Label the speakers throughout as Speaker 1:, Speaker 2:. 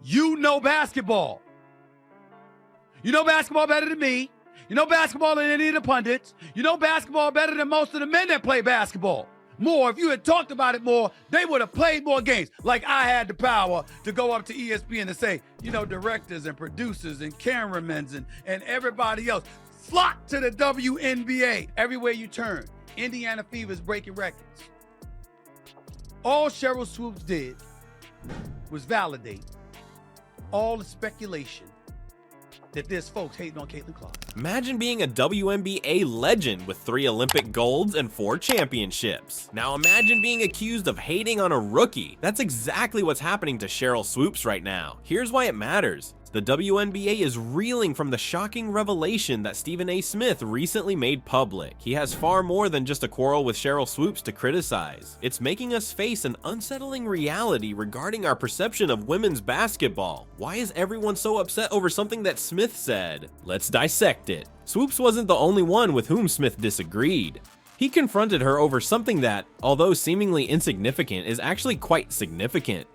Speaker 1: You know basketball. You know basketball better than me. You know basketball than any of the pundits. You know basketball better than most of the men that play basketball. More, if you had talked about it more, they would have played more games. Like I had the power to go up to ESPN and say, you know, directors and producers and cameramen and everybody else, flock to the WNBA. Everywhere you turn, Indiana Fever is breaking records. All Sheryl Swoopes did was validate all the speculation that there's folks hating on Caitlin Clark.
Speaker 2: Imagine being a WNBA legend with 3 Olympic golds and 4 championships. Now imagine being accused of hating on a rookie. That's exactly what's happening to Sheryl Swoopes right now. Here's why it matters. The WNBA is reeling from the shocking revelation that Stephen A. Smith recently made public. He has far more than just a quarrel with Sheryl Swoopes to criticize. It's making us face an unsettling reality regarding our perception of women's basketball. Why is everyone so upset over something that Smith said? Let's dissect it. Swoopes wasn't the only one with whom Smith disagreed. He confronted her over something that, although seemingly insignificant, is actually quite significant.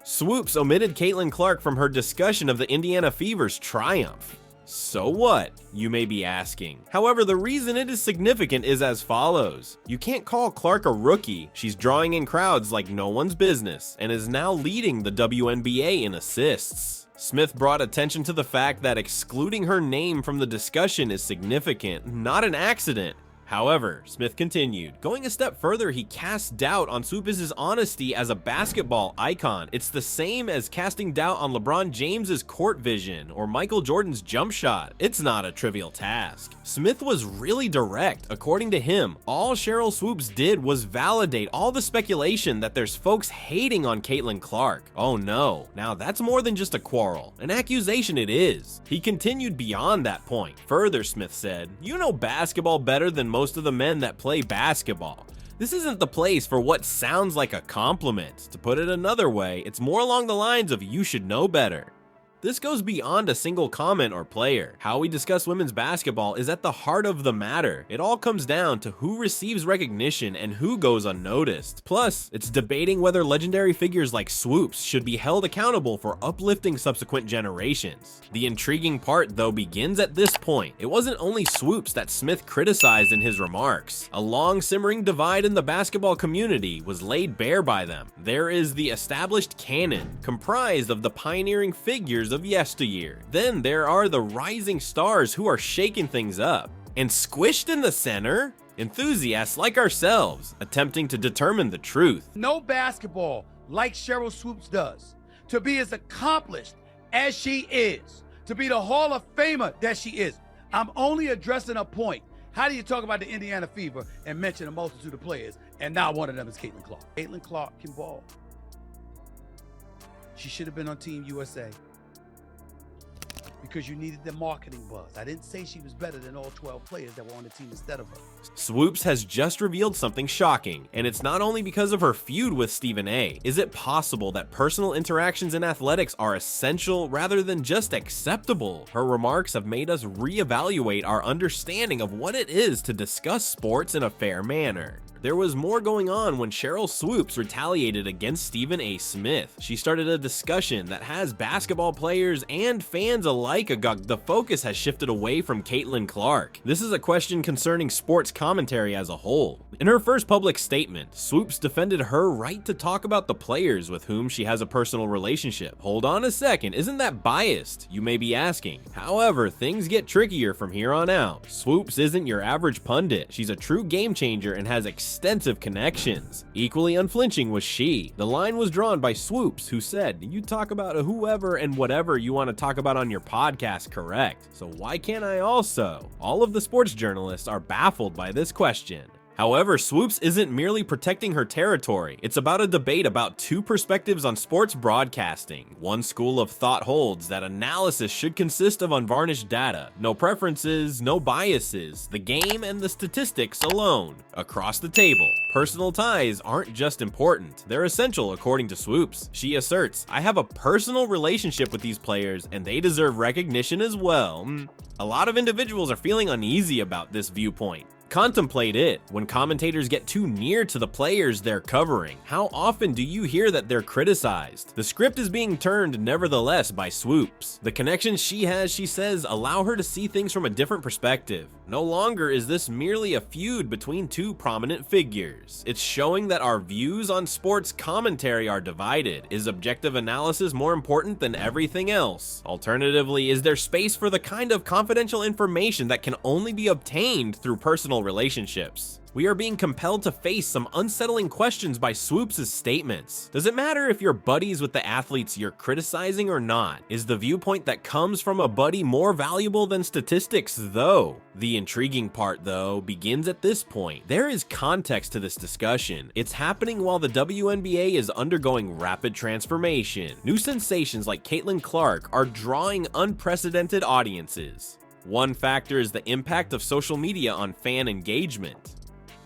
Speaker 2: Swoopes omitted Caitlin Clark from her discussion of the Indiana Fever's triumph. So what, you may be asking. However, the reason it is significant is as follows. You can't call Clark a rookie. She's drawing in crowds like no one's business and is now leading the WNBA in assists. Smith brought attention to the fact that excluding her name from the discussion is significant, not an accident. However, Smith continued, going a step further, he cast doubt on Swoopes' honesty as a basketball icon. It's the same as casting doubt on LeBron James's court vision or Michael Jordan's jump shot. It's not a trivial task. Smith was really direct. According to him, all Sheryl Swoopes did was validate all the speculation that there's folks hating on Caitlin Clark. Oh no, now that's more than just a quarrel. An accusation it is. He continued beyond that point. Further, Smith said, you know basketball better than most of the men that play basketball. This isn't the place for what sounds like a compliment. To put it another way, it's more along the lines of you should know better. This goes beyond a single comment or player. How we discuss women's basketball is at the heart of the matter. It all comes down to who receives recognition and who goes unnoticed. Plus, it's debating whether legendary figures like Swoopes should be held accountable for uplifting subsequent generations. The intriguing part, though, begins at this point. It wasn't only Swoopes that Smith criticized in his remarks. A long simmering divide in the basketball community was laid bare by them. There is the established canon, comprised of the pioneering figures of yesteryear. Then there are the rising stars who are shaking things up. And squished in the center, enthusiasts like ourselves, attempting to determine the truth.
Speaker 1: No basketball like Sheryl Swoopes does. To be as accomplished as she is. To be the Hall of Famer that she is. I'm only addressing a point. How do you talk about the Indiana Fever and mention a multitude of players, and now one of them is Caitlin Clark? Caitlin Clark can ball. She should have been on Team USA. Because you needed the marketing buzz. I didn't say she was better than all 12 players that were on the team instead of her.
Speaker 2: Swoopes has just revealed something shocking, and it's not only because of her feud with Stephen A. Is it possible that personal interactions in athletics are essential rather than just acceptable? Her remarks have made us reevaluate our understanding of what it is to discuss sports in a fair manner. There was more going on when Sheryl Swoopes retaliated against Stephen A. Smith. She started a discussion that has basketball players and fans alike agog. The focus has shifted away from Caitlin Clark. This is a question concerning sports commentary as a whole. In her first public statement, Swoopes defended her right to talk about the players with whom she has a personal relationship. Hold on a second, isn't that biased? You may be asking. However, things get trickier from here on out. Swoopes isn't your average pundit. She's a true game changer and has extensive connections. Equally unflinching was she. The line was drawn by Swoopes, who said, you talk about whoever and whatever you want to talk about on your podcast, correct? So why can't I also? All of the sports journalists are baffled by this question. However, Swoopes isn't merely protecting her territory. It's about a debate about two perspectives on sports broadcasting. One school of thought holds that analysis should consist of unvarnished data, no preferences, no biases, the game and the statistics alone. Across the table, personal ties aren't just important, they're essential according to Swoopes. She asserts, I have a personal relationship with these players and they deserve recognition as well. A lot of individuals are feeling uneasy about this viewpoint. Contemplate it. When commentators get too near to the players they're covering, how often do you hear that they're criticized? The script is being turned nevertheless by Swoopes. The connections she has, she says, allow her to see things from a different perspective. No longer is this merely a feud between two prominent figures. It's showing that our views on sports commentary are divided. Is objective analysis more important than everything else? Alternatively, is there space for the kind of confidential information that can only be obtained through personal relationships? We are being compelled to face some unsettling questions by Swoopes' statements. Does it matter if you're buddies with the athletes you're criticizing or not? Is the viewpoint that comes from a buddy more valuable than statistics, though? The intriguing part, though, begins at this point. There is context to this discussion. It's happening while the WNBA is undergoing rapid transformation. New sensations like Caitlin Clark are drawing unprecedented audiences. One factor is the impact of social media on fan engagement.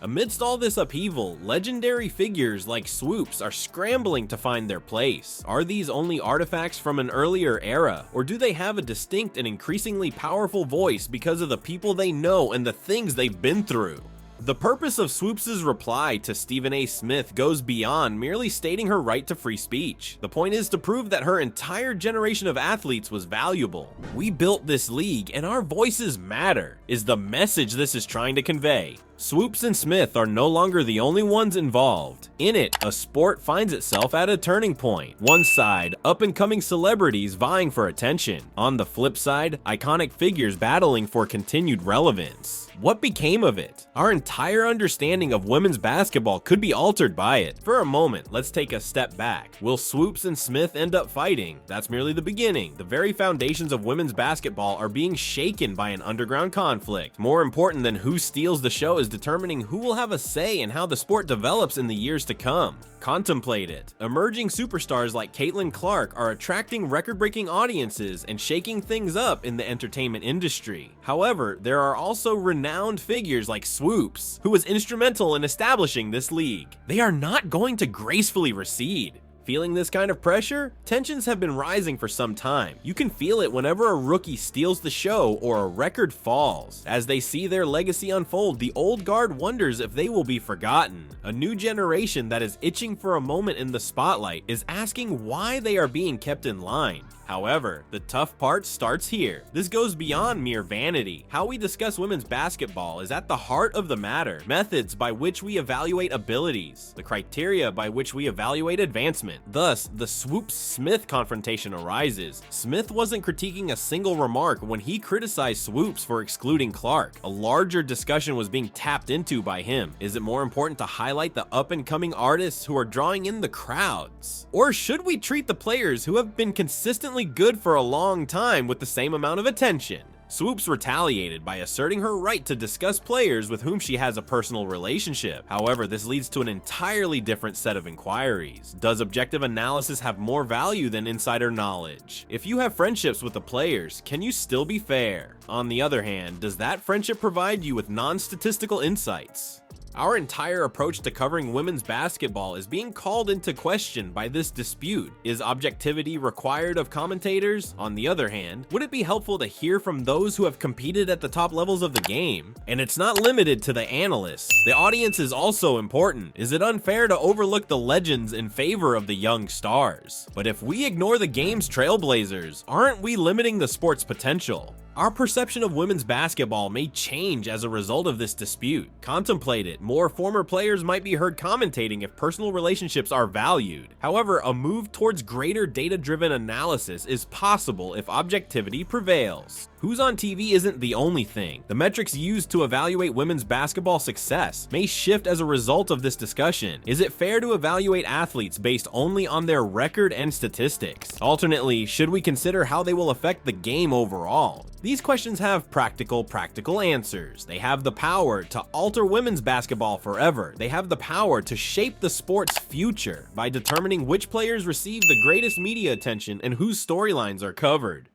Speaker 2: Amidst all this upheaval, legendary figures like Swoopes are scrambling to find their place. Are these only artifacts from an earlier era, or do they have a distinct and increasingly powerful voice because of the people they know and the things they've been through? The purpose of Swoopes' reply to Stephen A. Smith goes beyond merely stating her right to free speech. The point is to prove that her entire generation of athletes was valuable. We built this league and our voices matter, is the message this is trying to convey. Swoopes and Smith are no longer the only ones involved. In it, a sport finds itself at a turning point. One side, up-and-coming celebrities vying for attention. On the flip side, iconic figures battling for continued relevance. What became of it? Our entire understanding of women's basketball could be altered by it. For a moment, let's take a step back. Will Swoopes and Smith end up fighting? That's merely the beginning. The very foundations of women's basketball are being shaken by an underground conflict. More important than who steals the show is determining who will have a say in how the sport develops in the years to come. Contemplate it. Emerging superstars like Caitlin Clark are attracting record-breaking audiences and shaking things up in the entertainment industry. However, there are also renowned figures like Swoopes, who was instrumental in establishing this league. They are not going to gracefully recede. Feeling this kind of pressure? Tensions have been rising for some time. You can feel it whenever a rookie steals the show or a record falls. As they see their legacy unfold, the old guard wonders if they will be forgotten. A new generation that is itching for a moment in the spotlight is asking why they are being kept in line. However, the tough part starts here. This goes beyond mere vanity. How we discuss women's basketball is at the heart of the matter. Methods by which we evaluate abilities, the criteria by which we evaluate advancement. Thus, the Swoopes-Smith confrontation arises. Smith wasn't critiquing a single remark when he criticized Swoopes for excluding Clark. A larger discussion was being tapped into by him. Is it more important to highlight the up-and-coming artists who are drawing in the crowds? Or should we treat the players who have been consistently good for a long time with the same amount of attention? Swoopes retaliated by asserting her right to discuss players with whom she has a personal relationship. However, this leads to an entirely different set of inquiries. Does objective analysis have more value than insider knowledge? If you have friendships with the players, can you still be fair? On the other hand, does that friendship provide you with non-statistical insights? Our entire approach to covering women's basketball is being called into question by this dispute. Is objectivity required of commentators? On the other hand, would it be helpful to hear from those who have competed at the top levels of the game? And it's not limited to the analysts. The audience is also important. Is it unfair to overlook the legends in favor of the young stars? But if we ignore the game's trailblazers, aren't we limiting the sport's potential? Our perception of women's basketball may change as a result of this dispute. Contemplate it. More former players might be heard commentating if personal relationships are valued. However, a move towards greater data-driven analysis is possible if objectivity prevails. Who's on TV isn't the only thing. The metrics used to evaluate women's basketball success may shift as a result of this discussion. Is it fair to evaluate athletes based only on their record and statistics? Alternately, should we consider how they will affect the game overall? These questions have practical answers. They have the power to alter women's basketball forever. They have the power to shape the sport's future by determining which players receive the greatest media attention and whose storylines are covered.